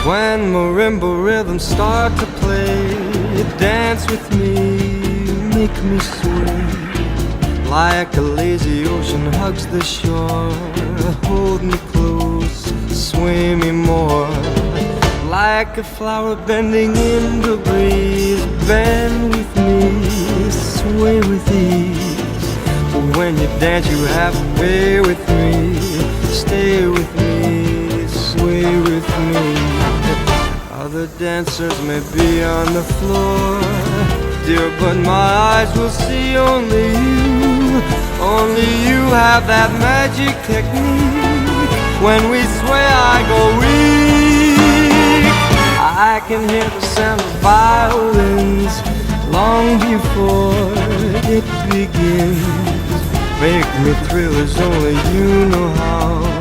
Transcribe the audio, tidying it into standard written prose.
When marimba rhythms start to play, dance with me, make me sway. Like a lazy ocean hugs the shore, hold me close, sway me more. Like a flower bending in the breeze, bend with me, sway with ease. When you dance you have to be with me, stay with me, sway with me. Other dancers may be on the floor, dear, but my eyes will see only you. Only you have that magic technique. When we sway I go weak. I can hear the sound of violins long before it begins. Make me thrill as only you know how.